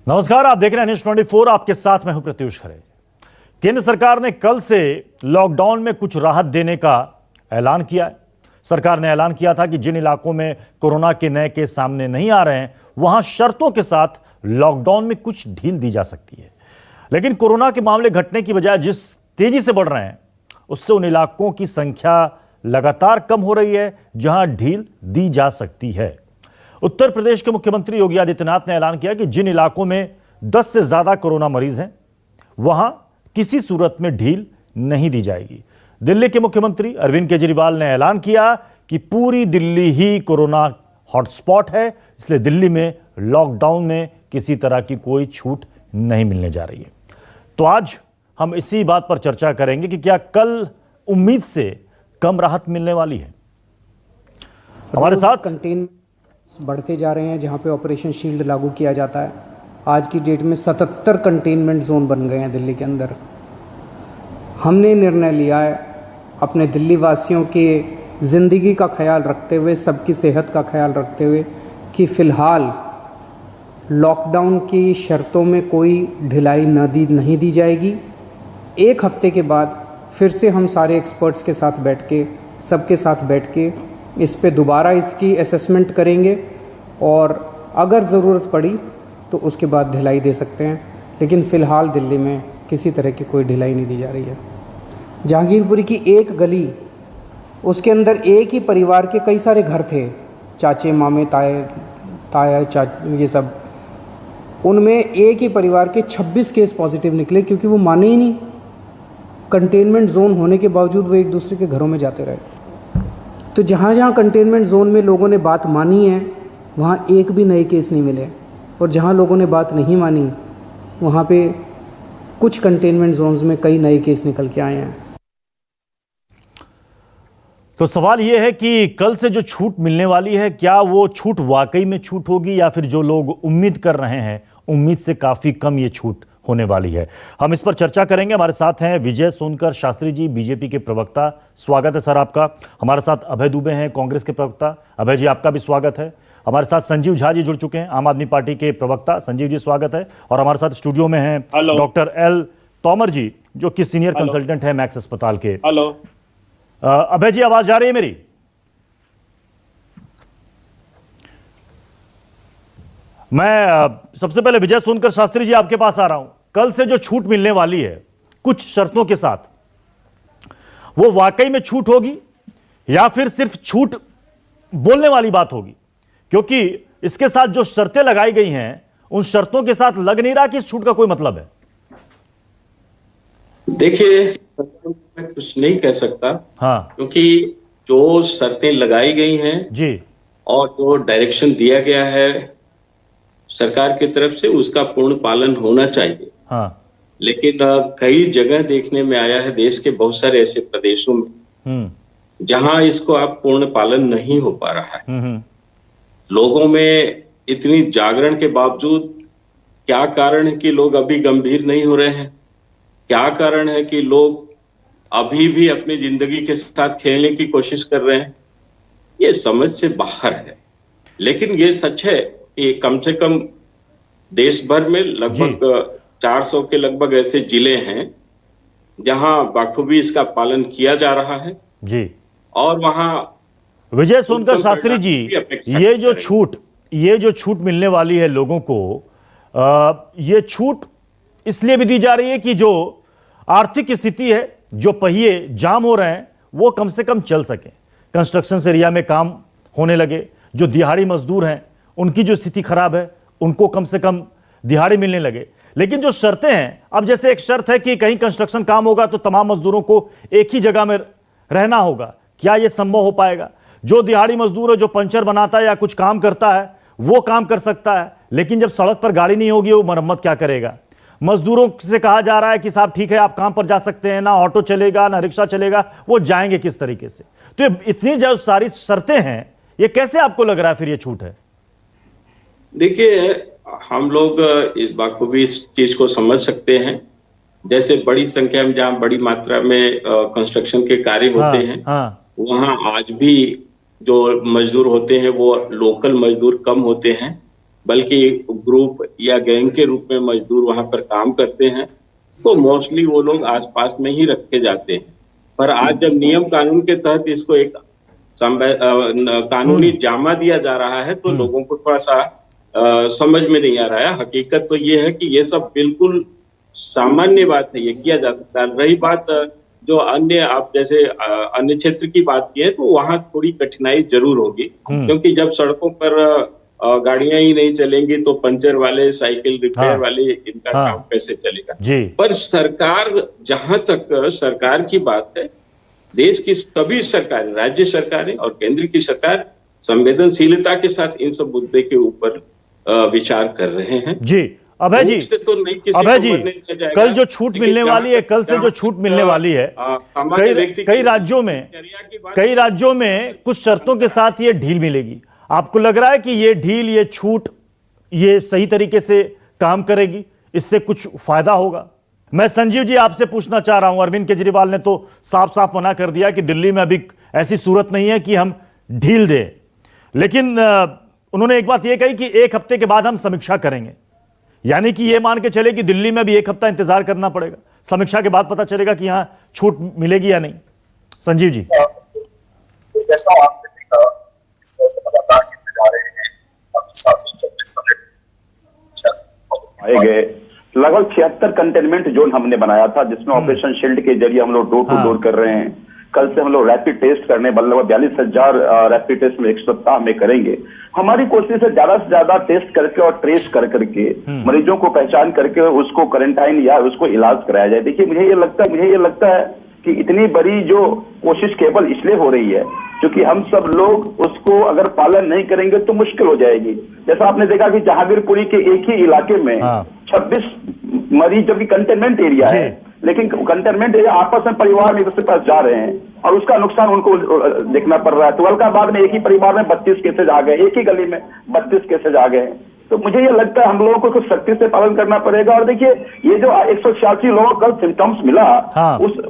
नमस्कार, आप देख रहे हैं न्यूज़ 24। आपके साथ मैं हूं प्रत्युष खरे। केंद्र सरकार ने कल से लॉकडाउन में कुछ राहत देने का ऐलान किया है। सरकार ने ऐलान किया था कि जिन इलाकों में कोरोना के नए केस सामने नहीं आ रहे हैं, वहां शर्तों के साथ लॉकडाउन में कुछ ढील दी जा सकती है। लेकिन कोरोना के मामले घटने की बजाय जिस तेजी से बढ़ रहे हैं, उससे उन इलाकों की संख्या लगातार कम हो रही है जहां ढील दी जा सकती है। उत्तर प्रदेश के मुख्यमंत्री योगी आदित्यनाथ ने ऐलान किया कि जिन इलाकों में 10 से ज्यादा कोरोना मरीज हैं, वहां किसी सूरत में ढील नहीं दी जाएगी। दिल्ली के मुख्यमंत्री अरविंद केजरीवाल ने ऐलान किया कि पूरी दिल्ली ही कोरोना हॉटस्पॉट है, इसलिए दिल्ली में लॉकडाउन में किसी तरह की कोई छूट नहीं मिलने जा रही है। तो आज हम इसी बात पर चर्चा करेंगे कि क्या कल उम्मीद से कम राहत मिलने वाली है। हमारे साथ कंटेन बढ़ते जा रहे हैं। जहां पे ऑपरेशन शील्ड लागू किया जाता है, आज की डेट में 77 कंटेनमेंट जोन बन गए हैं दिल्ली के अंदर। हमने निर्णय लिया है अपने दिल्ली वासियों के ज़िंदगी का ख्याल रखते हुए, सबकी सेहत का ख्याल रखते हुए, कि फ़िलहाल लॉकडाउन की शर्तों में कोई ढिलाई नहीं दी जाएगी। एक हफ्ते के बाद फिर से हम सारे एक्सपर्ट्स के साथ बैठ के, सबके साथ बैठ के इस पे दोबारा इसकी असेसमेंट करेंगे और अगर ज़रूरत पड़ी तो उसके बाद ढिलाई दे सकते हैं। लेकिन फ़िलहाल दिल्ली में किसी तरह की कोई ढिलाई नहीं दी जा रही है। जहांगीरपुरी की एक गली, उसके अंदर एक ही परिवार के कई सारे घर थे, चाचे मामे ताया ये सब। उनमें एक ही परिवार के 26 केस पॉजिटिव निकले, क्योंकि वो माने ही नहीं। कंटेनमेंट जोन होने के बावजूद वो एक दूसरे के घरों में जाते रहे। तो जहाँ जहाँ कंटेनमेंट जोन में लोगों ने बात मानी है, वहाँ एक भी नए केस नहीं मिले, और जहाँ लोगों ने बात नहीं मानी, वहाँ पे कुछ कंटेनमेंट जोन्स में कई नए केस निकल के आए हैं। तो सवाल यह है कि कल से जो छूट मिलने वाली है, क्या वो छूट वाकई में छूट होगी, या फिर जो लोग उम्मीद कर रहे हैं, उम्मीद से काफी कम ये छूट होने वाली है। हम इस पर चर्चा करेंगे। हमारे साथ हैं विजय सोनकर शास्त्री जी, बीजेपी के प्रवक्ता। स्वागत है सर आपका। हमारे साथ अभय दुबे हैं, कांग्रेस के प्रवक्ता। अभय जी, आपका भी स्वागत है। हमारे साथ संजीव झा जी जुड़ चुके हैं, आम आदमी पार्टी के प्रवक्ता। संजीव जी, स्वागत है। और हमारे साथ स्टूडियो में हैं डॉक्टर एल तोमर जी, जो कि सीनियर कंसल्टेंट है मैक्स अस्पताल के। हेलो अभय जी, आवाज जा रही है मेरी? मैं सबसे पहले विजय सोनकर शास्त्री जी आपके पास आ रहा हूं। कल से जो छूट मिलने वाली है कुछ शर्तों के साथ, वो वाकई में छूट होगी या फिर सिर्फ छूट बोलने वाली बात होगी? क्योंकि इसके साथ जो शर्तें लगाई गई हैं, उन शर्तों के साथ लग नहीं रहा कि इस छूट का कोई मतलब है। देखिए, मैं कुछ नहीं कह सकता। हाँ, क्योंकि जो शर्तें लगाई गई हैं जी, और जो डायरेक्शन दिया गया है सरकार की तरफ से, उसका पूर्ण पालन होना चाहिए। हाँ, लेकिन कई जगह देखने में आया है, देश के बहुत सारे ऐसे प्रदेशों में जहां इसको आप पूर्ण पालन नहीं हो पा रहा है। लोगों में इतनी जागरण के बावजूद क्या कारण है कि लोग अभी गंभीर नहीं हो रहे हैं? क्या कारण है कि लोग अभी भी अपनी जिंदगी के साथ खेलने की कोशिश कर रहे हैं? ये समझ से बाहर है। लेकिन ये सच है कि कम से कम देश भर में लगभग 400 के लगभग ऐसे जिले हैं जहां बखूबी इसका पालन किया जा रहा है जी। और वहां विजय सोनकर शास्त्री जी, ये जो छूट मिलने वाली है लोगों को, ये छूट इसलिए भी दी जा रही है कि जो आर्थिक स्थिति है, जो पहिए जाम हो रहे हैं, वो कम से कम चल सके, कंस्ट्रक्शन एरिया में काम होने लगे। जो दिहाड़ी मजदूर हैं, उनकी जो स्थिति खराब है, उनको कम से कम दिहाड़ी मिलने लगे। लेकिन जो शर्तें हैं, अब जैसे एक शर्त है कि कहीं कंस्ट्रक्शन काम होगा तो तमाम मजदूरों को एक ही जगह में रहना होगा। क्या यह संभव हो पाएगा? जो दिहाड़ी मजदूर है, जो पंचर बनाता है या कुछ काम करता है, वो काम कर सकता है, लेकिन जब सड़क पर गाड़ी नहीं होगी, वो मरम्मत क्या करेगा? मजदूरों से कहा जा रहा है कि साहब ठीक है, आप काम पर जा सकते हैं, ना ऑटो चलेगा ना रिक्शा चलेगा, वो जाएंगे किस तरीके से? तो ये इतनी जो सारी शर्तें हैं, ये कैसे आपको लग रहा है फिर ये छूट है? देखिए, हम लोग इस बखूबी इस चीज को समझ सकते हैं। जैसे बड़ी संख्या में, जहाँ बड़ी मात्रा में कंस्ट्रक्शन के कार्य होते हैं, वहाँ आज भी जो मजदूर होते हैं वो लोकल मजदूर कम होते हैं। बल्कि ग्रुप या गैंग के रूप में मजदूर वहां पर काम करते हैं, तो मोस्टली वो लोग आसपास में ही रखे जाते हैं। पर आज जब नियम कानून के तहत इसको एक कानूनी जामा दिया जा रहा है, तो लोगों को थोड़ा सा समझ में नहीं आ रहा है। हकीकत तो ये है कि ये सब बिल्कुल सामान्य बात है, ये किया जा सकता है। रही बात जो अन्य, आप जैसे अन्य क्षेत्र की बात की है, तो वहां थोड़ी कठिनाई जरूर होगी, क्योंकि जब सड़कों पर गाड़ियां ही नहीं चलेंगी तो पंचर वाले, साइकिल रिपेयर वाले, इनका काम कैसे चलेगा। पर सरकार, जहां तक सरकार की बात है, देश की सभी सरकारें, राज्य सरकारें और केंद्र की सरकार संवेदनशीलता के साथ इन सब मुद्दे के ऊपर विचार कर रहे हैं। जी अभय जी, तो नहीं, अभय जी, कल जो छूट मिलने वाली है, कल से जो छूट मिलने वाली है, कई राज्यों में कुछ शर्तों के साथ ये ढील मिलेगी। आपको लग रहा है कि ये ढील, ये छूट, ये सही तरीके से काम करेगी, इससे कुछ फायदा होगा? मैं संजीव जी आपसे पूछना चाह रहा हूं, अरविंद केजरीवाल ने तो साफ साफ मना कर दिया कि दिल्ली में अभी ऐसी सूरत नहीं है कि हम ढील दें, लेकिन उन्होंने एक बात यह कही कि 1 हफ्ते के बाद हम समीक्षा करेंगे। यानी कि यह मान के चले कि दिल्ली में भी 1 हफ्ता इंतजार करना पड़ेगा, समीक्षा के बाद पता चलेगा कि यहां छूट मिलेगी या नहीं। संजीव जी, जैसा आपने देखा, इस तरह से लगातार गिरते जा रहे हैं, आए गए लगभग 76 कंटेनमेंट जोन हमने बनाया था, जिसमें ऑपरेशन शील्ड के जरिए हम लोग डोर टू डोर कर रहे हैं। कल से हम लोग रैपिड टेस्ट करने, लगभग 42,000 रैपिड टेस्ट में 1 सप्ताह में करेंगे। हमारी कोशिश है ज्यादा से ज्यादा टेस्ट करके और ट्रेस कर करके मरीजों को पहचान करके उसको क्वारंटाइन या उसको इलाज कराया जाए। देखिए, मुझे ये लगता है कि इतनी बड़ी जो कोशिश केवल इसलिए हो रही है क्योंकि हम सब लोग उसको अगर पालन नहीं करेंगे तो मुश्किल हो जाएगी। जैसा आपने देखा कि जहांगीरपुरी के एक ही इलाके में 26 मरीज, जबकि कंटेनमेंट एरिया है, लेकिन कंटेनमेंट एरिया आपस में परिवार में एक दूसरे पास जा रहे हैं और उसका नुकसान उनको देखना पड़ रहा है। तुगलकाबाद में एक ही परिवार में 32 केसेज आ गए, एक ही गली में 32 केसेज आ गए। तो मुझे ये लगता है हम लोगों को कुछ सख्ती से पालन करना पड़ेगा। और देखिए, ये जो 186 लोगों को कल सिम्टम्स मिला,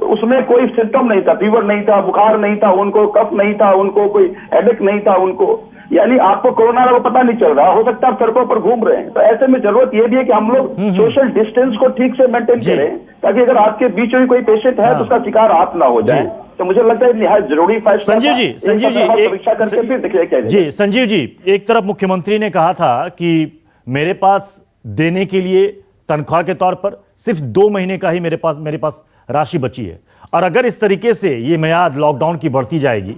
उसमें कोई सिम्टम नहीं था, फीवर नहीं था, बुखार नहीं था, उनको कफ नहीं था, उनको कोई हेडेक नहीं था, उनको यानी आपको कोरोना का पता नहीं चल रहा, हो सकता है आप सड़कों पर घूम रहे हैं। तो ऐसे में जरूरत यह भी है कि हम लोग सोशल डिस्टेंस को ठीक से मेंटेन करें, ताकि अगर आपके बीच में कोई पेशेंट है तो उसका शिकार आप ना हो जाए। तो मुझे लगता है निहायत जरूरी फैसला। संजीव जी, परीक्षा करके फिर देखिए क्या जी। संजीव जी, एक तरफ मुख्यमंत्री ने कहा था कि मेरे पास देने के लिए तनख्वाह के तौर पर सिर्फ 2 महीने का ही मेरे पास राशि बची है, और अगर इस तरीके से ये मियाद लॉकडाउन की बढ़ती जाएगी,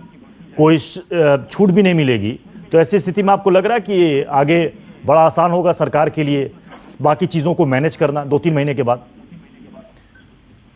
कोई छूट भी नहीं मिलेगी, तो ऐसी स्थिति में आपको लग रहा है कि ये आगे बड़ा आसान होगा सरकार के लिए बाकी चीजों को मैनेज करना 2-3 महीने के बाद?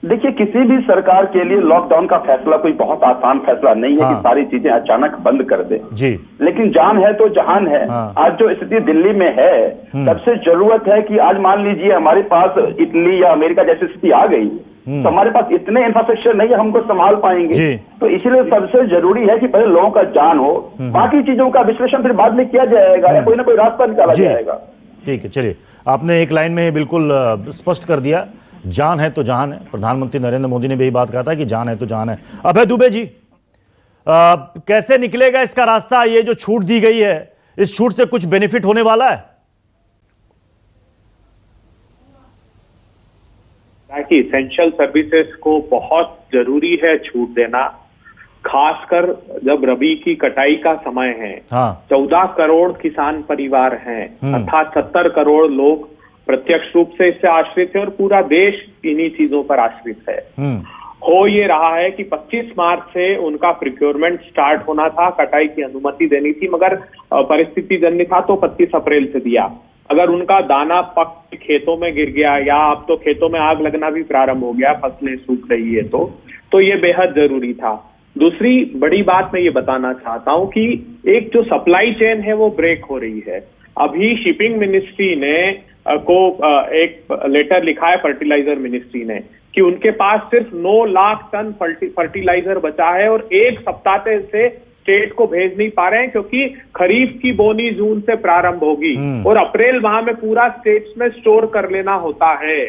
देखिए, किसी भी सरकार के लिए लॉकडाउन का फैसला कोई बहुत आसान फैसला नहीं है कि सारी चीजें अचानक बंद कर दे जी। लेकिन जान है तो जहान है। आज जो स्थिति दिल्ली में है, सबसे जरूरत है कि आज मान लीजिए हमारे पास इटली या अमेरिका जैसी स्थिति आ गई, तो हमारे पास इतने इंफ्रास्ट्रक्चर नहीं है हमको संभाल पाएंगे। तो इसलिए सबसे जरूरी है कि पहले लोगों का जान हो, बाकी चीजों का विश्लेषण फिर बाद में किया जाएगा या कोई ना कोई रास्ता निकाला जाएगा। ठीक है, चलिए, आपने एक लाइन में बिल्कुल स्पष्ट कर दिया, जान है तो जहान है। प्रधानमंत्री नरेंद्र मोदी ने भी यही बात कहा था कि जान है तो जहान है। अभय दुबे जी, कैसे निकलेगा इसका रास्ता? ये जो छूट दी गई है, इस छूट से कुछ बेनिफिट होने वाला है? कि इसेंशियल सर्विसेज को बहुत जरूरी है छूट देना, खासकर जब रबी की कटाई का समय है। 14 करोड़ किसान परिवार हैं, अर्थात 70 करोड़ लोग प्रत्यक्ष रूप से इससे आश्रित है और पूरा देश इन्हीं चीजों पर आश्रित है। हो ये रहा है कि 25 मार्च से उनका प्रिक्योरमेंट स्टार्ट होना था, कटाई की अनुमति देनी थी, मगर परिस्थिति जन्य था तो 25 अप्रैल से दिया। अगर उनका दाना पक खेतों में गिर गया या अब तो खेतों में आग लगना भी प्रारंभ हो गया, फसलें सूख रही है, तो ये बेहद जरूरी था। दूसरी बड़ी बात मैं ये बताना चाहता हूं कि एक जो सप्लाई चेन है वो ब्रेक हो रही है। अभी शिपिंग मिनिस्ट्री ने एक लेटर लिखा है फर्टिलाइजर मिनिस्ट्री ने कि उनके पास सिर्फ 9 लाख टन फर्टिलाइजर बचा है और 1 सप्ताह से स्टेट को भेज नहीं पा रहे हैं, क्योंकि खरीफ की बोनी जून से प्रारंभ होगी और अप्रैल माह में पूरा स्टेट्स में स्टोर कर लेना होता है।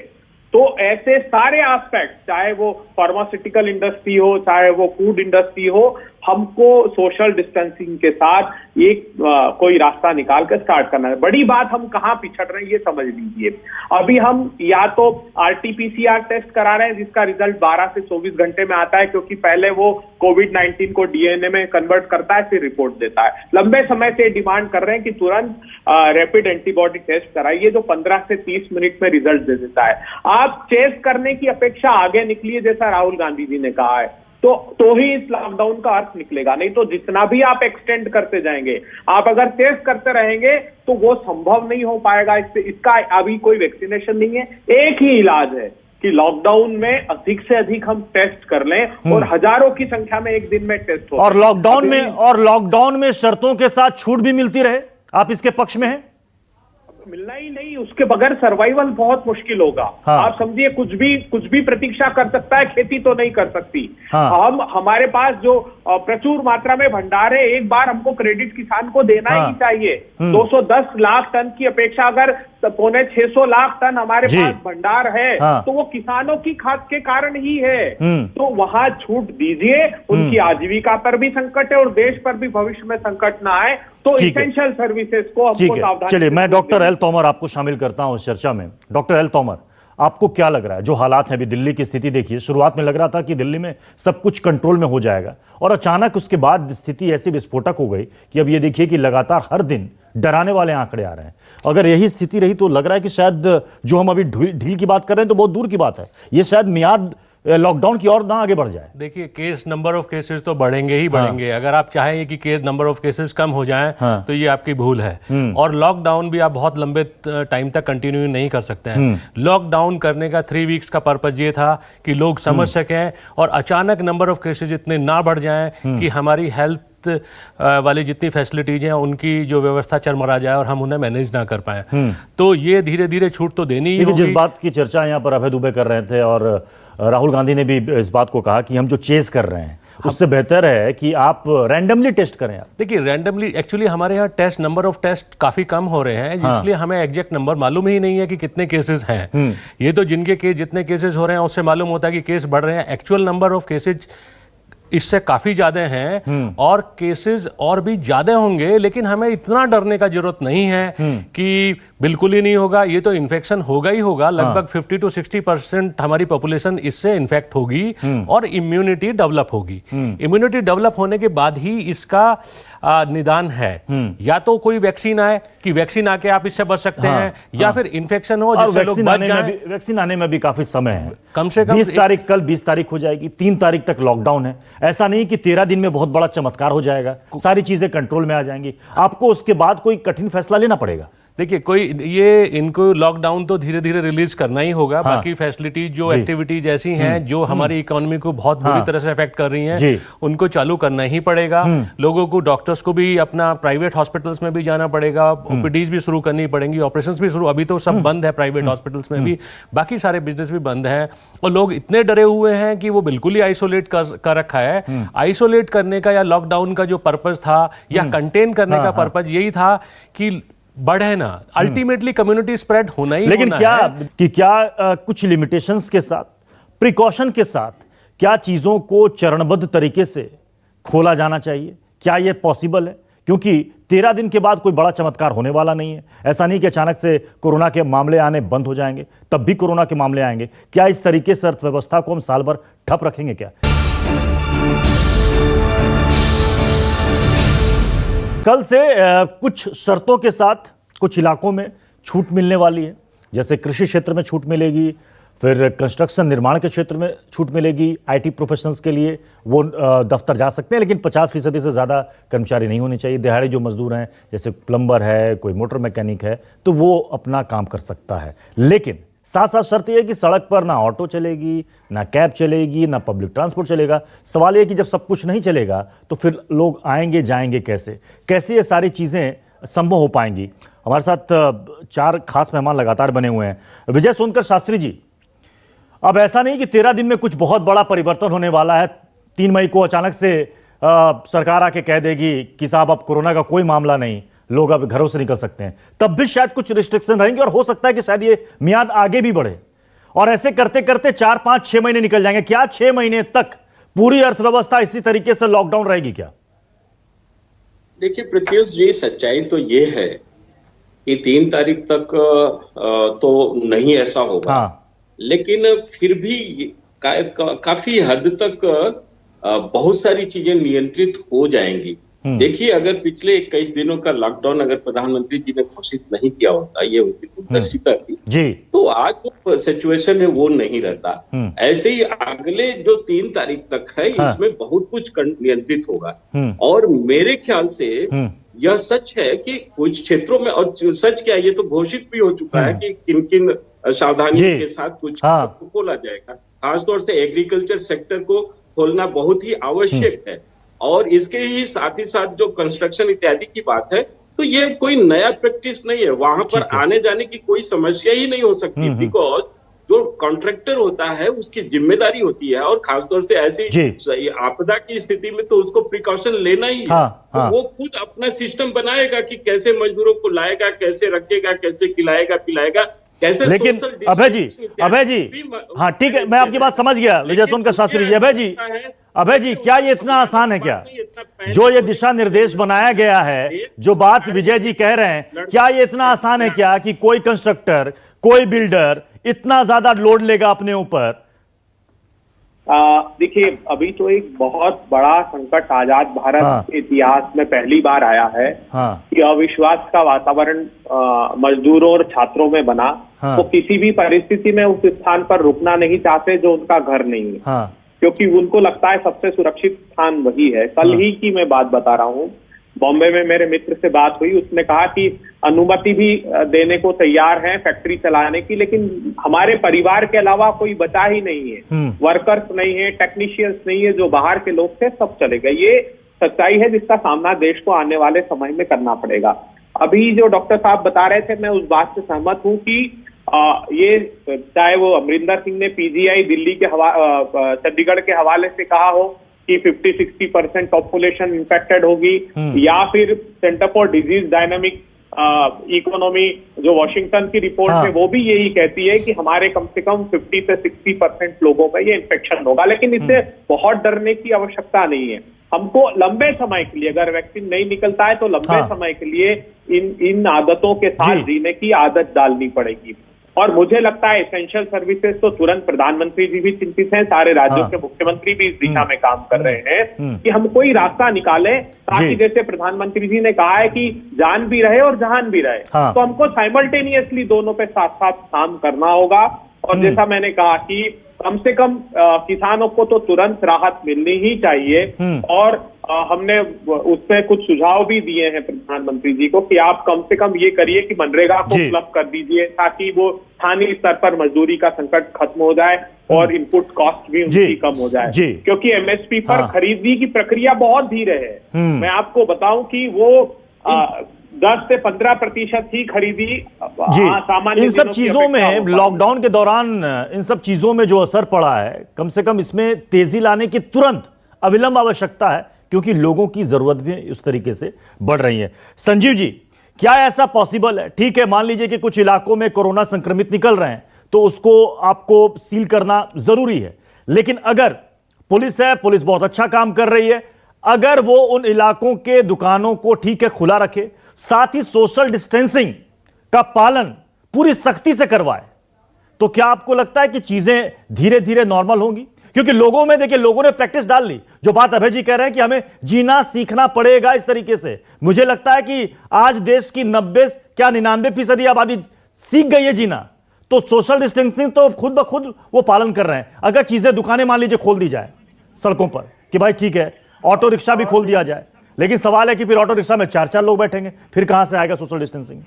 तो ऐसे सारे एस्पेक्ट, चाहे वो फार्मास्यूटिकल इंडस्ट्री हो, चाहे वो फूड इंडस्ट्री हो, हमको सोशल डिस्टेंसिंग के साथ एक कोई रास्ता निकाल कर स्टार्ट करना है। बड़ी बात हम कहां पिछड़ रहे हैं ये समझ लीजिए। अभी हम या तो RT-PCR टेस्ट करा रहे हैं जिसका रिजल्ट 12 से 24 घंटे में आता है, क्योंकि पहले वो कोविड-19 को DNA में कन्वर्ट करता है फिर रिपोर्ट देता है। लंबे समय से डिमांड कर रहे हैं कि तुरंत रैपिड एंटीबॉडी टेस्ट कराइए जो 15 से 30 मिनट में रिजल्ट दे देता है। आप चेस करने की अपेक्षा आगे निकलिए जैसा राहुल गांधी जी ने कहा है, तो ही इस लॉकडाउन का अर्थ निकलेगा। नहीं तो जितना भी आप एक्सटेंड करते जाएंगे, आप अगर टेस्ट करते रहेंगे तो वो संभव नहीं हो पाएगा। इसका अभी कोई वैक्सीनेशन नहीं है। एक ही इलाज है कि लॉकडाउन में अधिक से अधिक हम टेस्ट कर लें और हजारों की संख्या में एक दिन में टेस्ट हो। और लॉकडाउन में शर्तों के साथ छूट भी मिलती रहे, आप इसके पक्ष में हैं? मिलना ही नहीं, उसके बगैर सर्वाइवल बहुत मुश्किल होगा। हाँ। आप समझिए कुछ भी प्रतीक्षा कर सकता है, खेती तो नहीं कर सकती। हाँ। हमारे पास जो प्रचुर मात्रा में भंडार है, एक बार हमको क्रेडिट किसान को देना ही चाहिए। 210 लाख टन की अपेक्षा अगर 650 लाख टन हमारे पास भंडार है तो वो किसानों की खाद के कारण ही है। तो वहां छूट दीजिए, उनकी आजीविका पर भी संकट है और देश पर भी भविष्य में संकट ना आए। तो इसेंशियल सर्विसेज को हमको सावधानी। चलिए, मैं डॉक्टर एल तोमर आपको शामिल करता हूं इस चर्चा में। डॉक्टर एल तोमर, आपको क्या लग रहा है, जो हालात हैं अभी दिल्ली की स्थिति देखिए, शुरुआत में लग रहा था कि दिल्ली में सब कुछ कंट्रोल में हो जाएगा और अचानक उसके बाद स्थिति ऐसी विस्फोटक हो गई कि अब ये देखिए कि लगातार हर दिन डराने वाले आंकड़े आ रहे हैं। अगर यही स्थिति रही तो लग रहा है कि शायद जो हम अभी ढील की बात कर रहे हैं तो बहुत दूर की बात है, ये शायद मियाद लॉकडाउन की ओर ना आगे बढ़ जाए। देखिए, नंबर ऑफ केसेस तो बढ़ेंगे ही बढ़ेंगे। अगर आप चाहें कि नंबर ऑफ केसेस कम हो जाएं तो ये आपकी भूल है। और लॉकडाउन भी आप बहुत लंबे टाइम तक कंटिन्यू नहीं कर सकते हैं। लॉकडाउन करने का 3 वीक्स का पर्पज ये था कि लोग समझ सकें और अचानक नंबर ऑफ केसेस इतने ना बढ़ जाएं कि हमारी हेल्थ वाली जितनी फैसिलिटीज हैं उनकी जो व्यवस्था चरमरा जाए और हम उन्हें मैनेज ना कर पाए। तो ये धीरे धीरे छूट तो देनी ही होगी। जिस बात की चर्चा यहाँ पर अभय दुबे कर रहे थे और राहुल गांधी ने भी इस बात को कहा कि हम जो चेज कर रहे हैं उससे बेहतर है कि आप रैंडमली टेस्ट करें। देखिए, रैंडमली एक्चुअली हमारे यहाँ नंबर ऑफ टेस्ट काफी कम हो रहे हैं, इसलिए हमें एग्जैक्ट नंबर मालूम ही नहीं है कि कितने केसेस हैं। ये तो जितने केसेस हो रहे हैं उससे मालूम होता है कि केस बढ़ रहे हैं। एक्चुअल नंबर ऑफ केसेज इससे काफी ज्यादा हैं और केसेस और भी ज्यादा होंगे, लेकिन हमें इतना डरने का जरूरत नहीं है कि बिल्कुल ही नहीं होगा। ये तो इन्फेक्शन होगा ही होगा। लगभग 50 to 60% हमारी पॉपुलेशन इससे इन्फेक्ट होगी और इम्यूनिटी डेवलप होगी। इम्यूनिटी डेवलप होने के बाद ही इसका निदान है। या तो कोई वैक्सीन आए कि वैक्सीन आके आप इससे बच सकते हैं, या फिर इन्फेक्शन हो जिससे लोग बच जाएं। वैक्सीन आने में भी काफी समय है, कम से कम 20 तारीख, कल 20 तारीख हो जाएगी, 3 तारीख तक लॉकडाउन है। ऐसा नहीं कि 13 दिन में बहुत बड़ा चमत्कार हो जाएगा, सारी चीजें कंट्रोल में आ जाएंगी। आपको उसके बाद कोई कठिन फैसला लेना पड़ेगा। देखिए, इनको लॉकडाउन तो धीरे धीरे रिलीज करना ही होगा। बाकी फैसिलिटीज जो एक्टिविटीज ऐसी हैं जो हमारी इकोनॉमी को बहुत बुरी तरह से अफेक्ट कर रही हैं, उनको चालू करना ही पड़ेगा। लोगों को, डॉक्टर्स को भी अपना प्राइवेट हॉस्पिटल्स में भी जाना पड़ेगा, ओपीडीज भी शुरू करनी पड़ेंगी, ऑपरेशंस भी शुरू। अभी तो सब बंद है प्राइवेट हॉस्पिटल्स में भी, बाकी सारे बिजनेस भी बंद हैं और लोग इतने डरे हुए हैं कि वो बिल्कुल ही आइसोलेट कर रखा है। आइसोलेट करने का या लॉकडाउन का जो पर्पज था या कंटेन करने का पर्पज यही था कि बढ़े ना, अल्टीमेटली कम्युनिटी स्प्रेड होना ही लेकिन होना है। क्या कुछ लिमिटेशंस के साथ, प्रिकॉशन के साथ, क्या चीजों को चरणबद्ध तरीके से खोला जाना चाहिए? क्या यह पॉसिबल है? क्योंकि 13 दिन के बाद कोई बड़ा चमत्कार होने वाला नहीं है। ऐसा नहीं कि अचानक से कोरोना के मामले आने बंद हो जाएंगे, तब भी कोरोना के मामले आएंगे। क्या इस तरीके से अर्थव्यवस्था को हम साल भर ठप रखेंगे क्या? कल से कुछ शर्तों के साथ कुछ इलाकों में छूट मिलने वाली है, जैसे कृषि क्षेत्र में छूट मिलेगी, फिर कंस्ट्रक्शन निर्माण के क्षेत्र में छूट मिलेगी। आईटी प्रोफेशनल्स के लिए वो दफ्तर जा सकते हैं, लेकिन 50% से ज़्यादा कर्मचारी नहीं होने चाहिए। दिहाड़ी जो मजदूर हैं, जैसे प्लम्बर है, कोई मोटर मैकेनिक है, तो वो अपना काम कर सकता है। लेकिन साथ साथ शर्त यह है कि सड़क पर ना ऑटो चलेगी, ना कैब चलेगी, ना पब्लिक ट्रांसपोर्ट चलेगा। सवाल यह कि जब सब कुछ नहीं चलेगा तो फिर लोग आएंगे जाएंगे कैसे ये सारी चीज़ें संभव हो पाएंगी? हमारे साथ 4 खास मेहमान लगातार बने हुए हैं। विजय सोनकर शास्त्री जी, अब ऐसा नहीं कि 13 दिन में कुछ बहुत बड़ा परिवर्तन होने वाला है। 3 मई को अचानक से सरकार आके कह देगी कि साहब अब कोरोना का कोई मामला नहीं, लोग अब घरों से निकल सकते हैं। तब भी शायद कुछ रिस्ट्रिक्शन रहेंगे और हो सकता है कि शायद ये मियाद आगे भी बढ़े और ऐसे करते करते 4, 5, 6 महीने निकल जाएंगे। क्या 6 महीने तक पूरी अर्थव्यवस्था इसी तरीके से लॉकडाउन रहेगी क्या? देखिए प्रत्युष जी, सच्चाई तो ये है कि 3 तारीख तक तो नहीं ऐसा होगा। हाँ। लेकिन फिर भी काफी हद तक बहुत सारी चीजें नियंत्रित हो जाएंगी। देखिए, अगर पिछले 21 दिनों का लॉकडाउन अगर प्रधानमंत्री जी ने घोषित नहीं किया होता, ये उनकी दूरदर्शिता थी जी, तो आज जो सिचुएशन है वो नहीं रहता। ऐसे ही अगले जो 3 तारीख तक है, हाँ, इसमें बहुत कुछ नियंत्रित होगा। और मेरे ख्याल से यह सच है कि कुछ क्षेत्रों में, और सच क्या है, ये तो घोषित भी हो चुका है कि किन किन सावधानियों के साथ कुछ खोला जाएगा। खासतौर से एग्रीकल्चर सेक्टर को खोलना बहुत ही आवश्यक है। और इसके ही साथ जो कंस्ट्रक्शन इत्यादि की बात है, तो ये कोई नया प्रैक्टिस नहीं है। वहां पर आने जाने की कोई समस्या ही नहीं हो सकती, बिकॉज जो कॉन्ट्रैक्टर होता है उसकी जिम्मेदारी होती है, और खासतौर से ऐसी आपदा की स्थिति में तो उसको प्रिकॉशन लेना ही है। तो वो खुद अपना सिस्टम बनाएगा कि कैसे मजदूरों को लाएगा, कैसे रखेगा, कैसे खिलाएगा पिलाएगा, कैसे। लेकिन अभय जी, हाँ ठीक है, मैं आपकी बात समझ गया विजय सोनकर शास्त्री जी। अभय जी, क्या ये इतना आसान है क्या? जो ये दिशा निर्देश बनाया गया है, जो बात विजय जी कह रहे हैं, क्या ये इतना आसान है क्या कि कोई कंस्ट्रक्टर, कोई बिल्डर इतना ज्यादा लोड लेगा अपने ऊपर? देखिए, अभी तो एक बहुत बड़ा संकट आजाद भारत के इतिहास में पहली बार आया है कि अविश्वास का वातावरण मजदूरों और छात्रों में बना। तो किसी भी परिस्थिति में उस स्थान पर रुकना नहीं चाहते जो उनका घर नहीं है, क्योंकि उनको लगता है सबसे सुरक्षित स्थान वही है। कल ही की मैं बात बता रहा हूँ, बॉम्बे में मेरे मित्र से बात हुई, उसने कहा कि अनुमति भी देने को तैयार है फैक्ट्री चलाने की, लेकिन हमारे परिवार के अलावा कोई बचा ही नहीं है, वर्कर्स नहीं है, टेक्नीशियंस नहीं है, जो बाहर के लोग थे सब चले गए। ये सच्चाई है जिसका सामना देश को आने वाले समय में करना पड़ेगा। अभी जो डॉक्टर साहब बता रहे थे, मैं उस बात से सहमत हूँ कि ये चाहे वो अमरिंदर सिंह ने पीजीआई दिल्ली के चंडीगढ़ के हवाले से कहा हो कि 50-60% पॉपुलेशन इन्फेक्टेड होगी, या फिर centre for disease dynamic economy जो वॉशिंगटन की रिपोर्ट है वो भी यही कहती है कि हमारे कम से कम 50 से 60% लोगों में ये इन्फेक्शन होगा। लेकिन इससे बहुत डरने की आवश्यकता नहीं है। हमको लंबे समय के लिए, अगर वैक्सीन नहीं निकलता है तो लंबे समय के लिए इन आदतों के साथ जीने की आदत डालनी पड़ेगी। और मुझे लगता है एसेंशियल सर्विसेज तो तुरंत प्रधानमंत्री जी भी चिंतित हैं, सारे राज्यों के मुख्यमंत्री भी इस दिशा में काम कर रहे हैं कि हम कोई रास्ता निकालें ताकि जैसे प्रधानमंत्री जी ने कहा है कि जान भी रहे और जहान भी रहे, तो हमको साइमल्टेनियसली दोनों पे साथ साथ काम करना होगा। और जैसा मैंने कहा कि कम से कम किसानों को तो तुरंत राहत मिलनी ही चाहिए। और हमने उसमें कुछ सुझाव भी दिए हैं प्रधानमंत्री जी को कि आप कम से कम ये करिए कि मनरेगा को उपलब्ध कर दीजिए, ताकि वो स्थानीय स्तर पर मजदूरी का संकट खत्म हो जाए और इनपुट कॉस्ट भी उनकी कम हो जाए। क्योंकि एमएसपी पर खरीदी की प्रक्रिया बहुत धीरे है। मैं आपको बताऊं कि वो 10 से 15% ही खरीदी सामान्य। इन सब चीजों में, लॉकडाउन के दौरान इन सब चीजों में जो असर पड़ा है, कम से कम इसमें तेजी लाने की तुरंत अविलंब आवश्यकता है, क्योंकि लोगों की जरूरत भी उस तरीके से बढ़ रही है। संजीव जी, क्या ऐसा पॉसिबल है? ठीक है, मान लीजिए कि कुछ इलाकों में कोरोना संक्रमित निकल रहे हैं, तो उसको आपको सील करना जरूरी है, लेकिन अगर पुलिस है, पुलिस बहुत अच्छा काम कर रही है, अगर वो उन इलाकों के दुकानों को ठीक है खुला रखे, साथ ही सोशल डिस्टेंसिंग का पालन पूरी सख्ती से करवाए, तो क्या आपको लगता है कि चीजें धीरे धीरे नॉर्मल होंगी? क्योंकि लोगों में, देखिए, लोगों ने प्रैक्टिस डाल ली। जो बात अभय जी कह रहे हैं कि हमें जीना सीखना पड़ेगा इस तरीके से, मुझे लगता है कि आज देश की 99% आबादी सीख गई है जीना। तो सोशल डिस्टेंसिंग तो खुद ब खुद वो पालन कर रहे हैं। अगर चीजें, दुकानें मान लीजिए खोल दी जाए सड़कों पर कि भाई ठीक है, ऑटो रिक्शा भी खोल दिया जाए, लेकिन सवाल है कि फिर ऑटो रिक्शा में 4-4 लोग बैठेंगे, फिर कहां से आएगा सोशल डिस्टेंसिंग?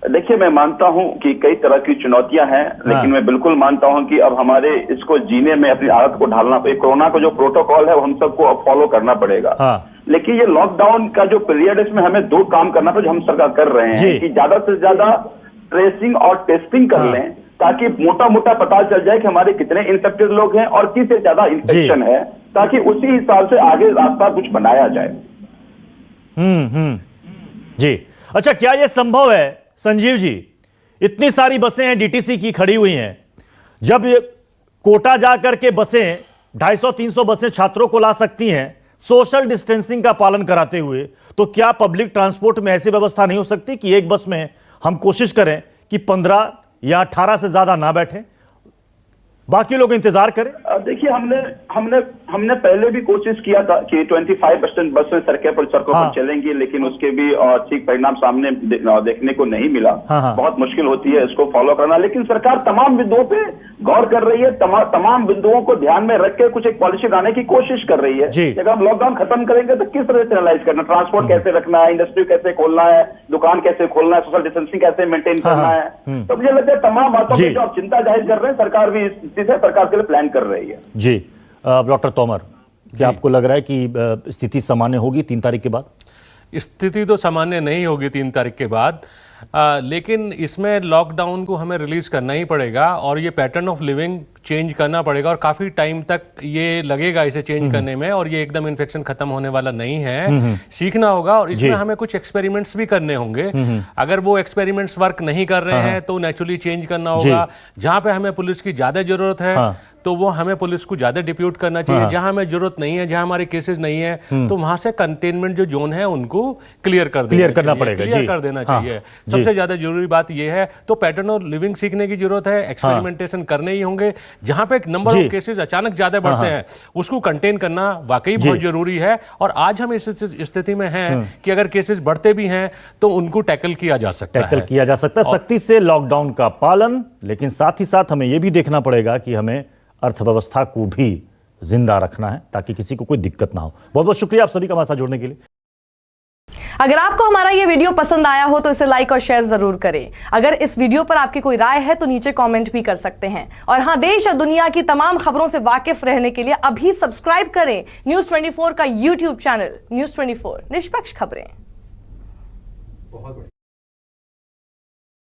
देखिए, मैं मानता हूं कि कई तरह की चुनौतियां हैं, लेकिन मैं बिल्कुल मानता हूं कि अब हमारे इसको जीने में अपनी आदत को ढालना पड़ेगा। कोरोना का जो प्रोटोकॉल है वो हम सबको अब फॉलो करना पड़ेगा। लेकिन ये लॉकडाउन का जो पीरियड है, इसमें हमें 2 काम करना पड़ेगा, जो हम सरकार कर रहे हैं कि ज्यादा से ज्यादा ट्रेसिंग और टेस्टिंग कर लें, ताकि मोटा मोटा पता चल जाए कि हमारे कितने इन्फेक्टेड लोग हैं और किससे ज्यादा इन्फेक्शन है, ताकि उसी हिसाब से आगे रास्ता कुछ बनाया जाए। जी, अच्छा, क्या यह संभव है संजीव जी? इतनी सारी बसें हैं डीटीसी की खड़ी हुई हैं, जब ये कोटा जाकर के बसें 250-300 बसें छात्रों को ला सकती हैं सोशल डिस्टेंसिंग का पालन कराते हुए, तो क्या पब्लिक ट्रांसपोर्ट में ऐसी व्यवस्था नहीं हो सकती कि एक बस में हम कोशिश करें कि 15 या 18 से ज्यादा ना बैठे, बाकी लोग इंतजार करें? देखिए, हमने पहले भी कोशिश किया था कि 25% बसें सड़कों पर चलेंगी, लेकिन उसके भी ठीक परिणाम सामने देखने को नहीं मिला। बहुत मुश्किल होती है इसको फॉलो करना, लेकिन सरकार तमाम बिंदुओं पे गौर कर रही है, तमाम बिंदुओं को ध्यान में रख के कुछ एक पॉलिसी लाने की कोशिश कर रही है। अगर हम लॉकडाउन खत्म करेंगे तो किस तरह से एनालाइज करना, ट्रांसपोर्ट कैसे रखना है, इंडस्ट्री कैसे खोलना है, दुकान कैसे खोलना है, सोशल डिस्टेंसिंग कैसे मेंटेन करना है, तो मुझे लगता है तमाम बातों पर जो आप चिंता जाहिर कर रहे हैं, सरकार भी सरकार के लिए प्लान कर रही है। जी डॉक्टर तोमर, क्या आपको लग रहा है कि स्थिति सामान्य होगी 3 तारीख के बाद? स्थिति तो सामान्य नहीं होगी 3 तारीख के बाद, लेकिन इसमें लॉकडाउन को हमें रिलीज करना ही पड़ेगा और ये पैटर्न ऑफ लिविंग चेंज करना पड़ेगा और काफ़ी टाइम तक ये लगेगा इसे चेंज करने में, और ये एकदम इन्फेक्शन खत्म होने वाला नहीं है। सीखना होगा और इसमें हमें कुछ एक्सपेरिमेंट्स भी करने होंगे। अगर वो एक्सपेरिमेंट्स वर्क नहीं कर रहे हैं तो नेचुरली चेंज करना होगा। जहां पे हमें पुलिस की ज़्यादा ज़रूरत है तो वो हमें पुलिस को ज्यादा डिप्यूट करना चाहिए। जहां हमें जरूरत नहीं है, जहां हमारे केसेस नहीं है, तो वहां से कंटेनमेंट जो जोन है उनको क्लियर कर देना चाहिए। सबसे ज्यादा जरूरी बात यह है, तो पैटर्न ऑफ लिविंग सीखने की जरूरत है, एक्सपेरिमेंटेशन करने ही होंगे। जहां पे नंबर ऑफ केसेस अचानक ज्यादा बढ़ते हैं उसको कंटेन करना वाकई बहुत जरूरी है। और आज हम इस स्थिति में हैं कि अगर केसेस बढ़ते भी हैं तो उनको टैकल किया जा सकता है। सख्ती से लॉकडाउन का पालन, लेकिन साथ ही साथ हमें यह भी देखना पड़ेगा कि हमें अर्थव्यवस्था को भी जिंदा रखना है ताकि किसी को कोई दिक्कत ना हो। बहुत बहुत शुक्रिया आप सभी का हमारे साथ जुड़ने के लिए। अगर आपको हमारा ये वीडियो पसंद आया हो तो इसे लाइक और शेयर जरूर करें। अगर इस वीडियो पर आपकी कोई राय है तो नीचे कमेंट भी कर सकते हैं। और हां, देश और दुनिया की तमाम खबरों से वाकिफ रहने के लिए अभी सब्सक्राइब करें न्यूज़ 24 का YouTube चैनल। न्यूज़ 24, निष्पक्ष खबरें।